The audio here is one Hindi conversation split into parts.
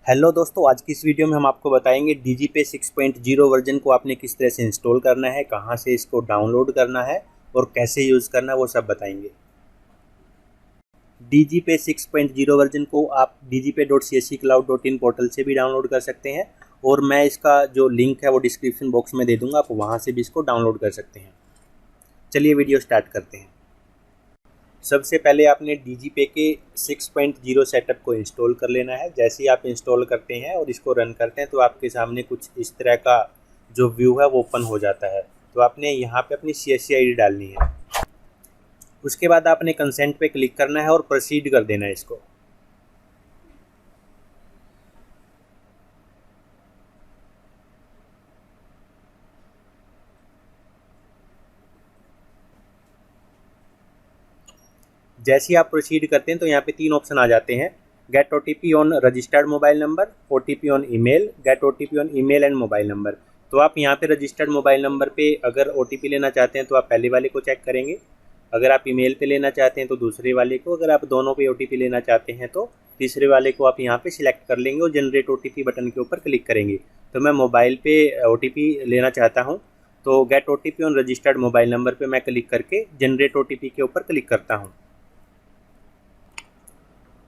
हेलो दोस्तों, आज की इस वीडियो में हम आपको बताएंगे DigiPay 6.0 वर्जन को आपने किस तरह से इंस्टॉल करना है, कहां से इसको डाउनलोड करना है और कैसे यूज़ करना है, वो सब बताएंगे। DigiPay 6.0 वर्जन को आप digipay.csccloud.in पोर्टल से भी डाउनलोड कर सकते हैं और मैं इसका जो लिंक है वो डिस्क्रिप्शन बॉक्स में दे दूंगा, आप वहां से भी इसको डाउनलोड कर सकते हैं। चलिए वीडियो स्टार्ट करते हैं। सबसे पहले आपने DigiPay के 6.0 सेटअप को इंस्टॉल कर लेना है। जैसे ही आप इंस्टॉल करते हैं और इसको रन करते हैं तो आपके सामने कुछ इस तरह का जो व्यू है वो ओपन हो जाता है। तो आपने यहाँ पे अपनी CSC ID डालनी है। उसके बाद आपने कंसेंट पे क्लिक करना है और प्रोसीड कर देना है इसको। जैसे ही आप प्रोसीड करते हैं तो यहाँ पे 3 ऑप्शन आ जाते हैं। Get OTP on registered mobile number, OTP on email, get OTP on email and mobile number. तो आप यहाँ पे रजिस्टर्ड मोबाइल नंबर पे अगर OTP लेना चाहते हैं तो आप पहले वाले को चेक करेंगे। अगर आप ईमेल पे लेना चाहते हैं तो दूसरे वाले को। अगर आप दोनों पे OTP लेना चाहते हैं तो तीसरे वाले को आप यहाँ पे सिलेक्ट कर लेंगे और जनरेट OTP बटन के ऊपर क्लिक करेंगे। तो मैं मोबाइल पे OTP लेना चाहता हूँ तो get OTP on registered mobile number पे मैं क्लिक करके जनरेट OTP के ऊपर क्लिक करता हूँ।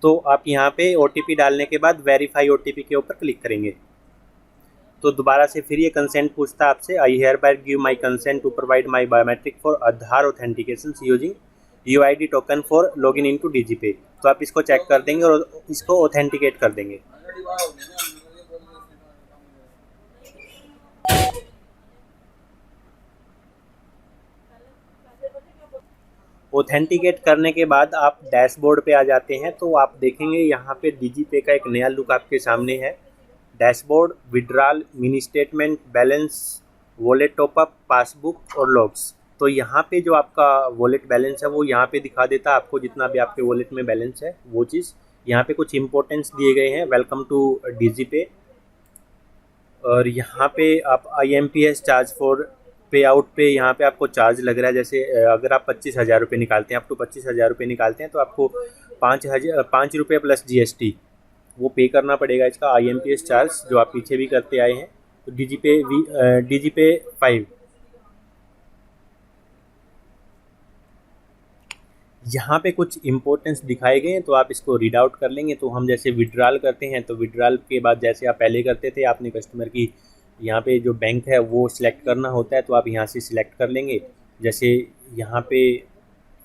तो आप यहाँ पे OTP डालने के बाद वेरीफाई OTP के ऊपर क्लिक करेंगे। तो दोबारा से फिर ये कंसेंट पूछता है आपसे, I hereby give my consent to provide my biometric for Aadhaar authentication using UID token for login into DigiPay। तो आप इसको चेक कर देंगे और इसको ऑथेंटिकेट कर देंगे। ऑथेंटिकेट करने के बाद आप डैशबोर्ड पे आ जाते हैं तो आप देखेंगे यहाँ पे DigiPay का एक नया लुक आपके सामने है। Dashboard, withdrawal, mini statement, balance, wallet top up, passbook और लॉग्स। तो यहाँ पे जो आपका वॉलेट बैलेंस है वो यहाँ पे दिखा देता है आपको, जितना भी आपके वॉलेट में बैलेंस है वो चीज़। यहाँ पे कुछ इंपॉर्टेंस दिए गए हैं, वेलकम टू DigiPay। और यहाँ पे आप IMPS चार्ज फॉर पे आउट पे यहाँ पे आपको चार्ज लग रहा है। जैसे अगर आप 25,000 रुपये निकालते हैं, आप तो 25,000 रुपये निकालते हैं तो आपको 5 रुपये प्लस GST वो पे करना पड़ेगा। इसका IMPS चार्ज जो आप पीछे भी करते आए हैं। तो DigiPay 5 यहाँ पे कुछ इंपॉर्टेंस दिखाए गए हैं तो आप इसको रीड आउट कर लेंगे। तो हम जैसे विड्रॉल करते हैं तो विड्रॉल के बाद जैसे आप पहले करते थे, आपने कस्टमर की यहाँ पे जो बैंक है वो सिलेक्ट करना होता है तो आप यहाँ से सिलेक्ट कर लेंगे। जैसे यहाँ पे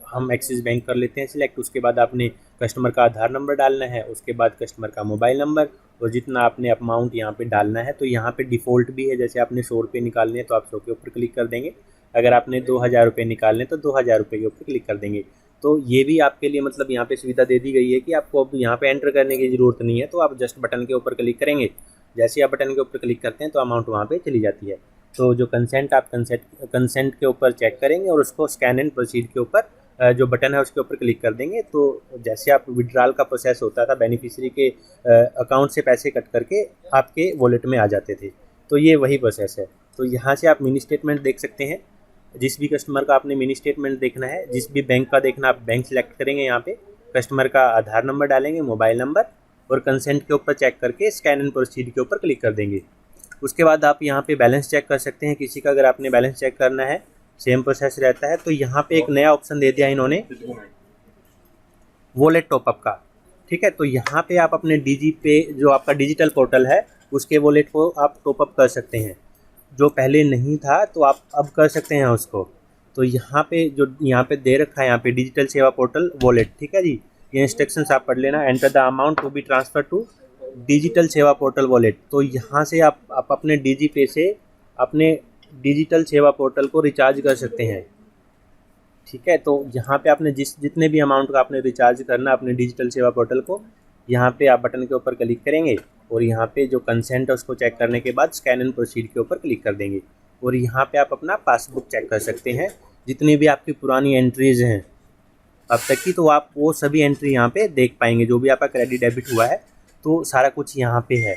हम एक्सिस बैंक कर लेते हैं सिलेक्ट। उसके बाद आपने कस्टमर का आधार नंबर डालना है, उसके बाद कस्टमर का मोबाइल नंबर और जितना आपने अमाउंट यहाँ पे डालना है। तो यहाँ पे डिफ़ॉल्ट भी है, जैसे आपने 100 रुपये निकालने हैं तो आप 100 के ऊपर क्लिक कर देंगे। अगर आपने 2,000 रुपये निकालने तो 2,000 रुपये के ऊपर क्लिक कर देंगे। तो ये भी आपके लिए मतलब यहाँ पे सुविधा दे दी गई है कि आपको अब यहाँ पे एंटर करने की ज़रूरत नहीं है। तो आप जस्ट बटन के ऊपर क्लिक करेंगे, जैसे आप बटन के ऊपर क्लिक करते हैं तो अमाउंट वहाँ पे चली जाती है। तो जो कंसेंट आप कंसेंट के ऊपर चेक करेंगे और उसको स्कैन एंड प्रोसीड के ऊपर जो बटन है उसके ऊपर क्लिक कर देंगे। तो जैसे आप विड्रॉल का प्रोसेस होता था, बेनिफिशियरी के अकाउंट से पैसे कट करके आपके वॉलेट में आ जाते थे, तो ये वही प्रोसेस है। तो यहाँ से आप मिनी स्टेटमेंट देख सकते हैं। जिस भी कस्टमर का आपने मिनी स्टेटमेंट देखना है, जिस भी बैंक का देखना, आप बैंक सेलेक्ट करेंगे। यहाँ पे कस्टमर का आधार नंबर डालेंगे, मोबाइल नंबर और कंसेंट के ऊपर चेक करके स्कैन एंड प्रोसीड के ऊपर क्लिक कर देंगे। उसके बाद आप यहाँ पे बैलेंस चेक कर सकते हैं। किसी का अगर आपने बैलेंस चेक करना है, सेम प्रोसेस रहता है। तो यहाँ पे एक नया ऑप्शन दे दिया इन्होंने, वॉलेट टॉपअप का। ठीक है, तो यहाँ पे आप अपने DigiPay जो आपका डिजिटल पोर्टल है उसके वॉलेट को आप टॉपअप कर सकते हैं। जो पहले नहीं था तो आप अब कर सकते हैं उसको। तो यहाँ पे जो यहाँ पे दे रखा है, यहाँ पे डिजिटल सेवा पोर्टल वॉलेट, ठीक है जी। ये इंस्ट्रक्शंस आप पढ़ लेना। Enter the amount to be transfer to digital Seva portal wallet. तो यहाँ से आप अपने DigiPay से अपने डिजिटल सेवा पोर्टल को रिचार्ज कर सकते हैं। ठीक है, तो यहाँ पे आपने जितने भी अमाउंट का आपने रिचार्ज करना अपने डिजिटल सेवा पोर्टल को, यहाँ पे आप बटन के ऊपर क्लिक करेंगे और यहाँ पे जो कंसेंट है उसको चेक करने के बाद स्कैन एंड प्रोसीड के ऊपर क्लिक कर देंगे। और यहाँ पे आप अपना पासबुक चेक कर सकते हैं, जितनी भी आपकी पुरानी एंट्रीज़ हैं अब तक की, तो आप वो सभी एंट्री यहाँ पे देख पाएंगे। जो भी आपका क्रेडिट डेबिट हुआ है तो सारा कुछ यहाँ पे है।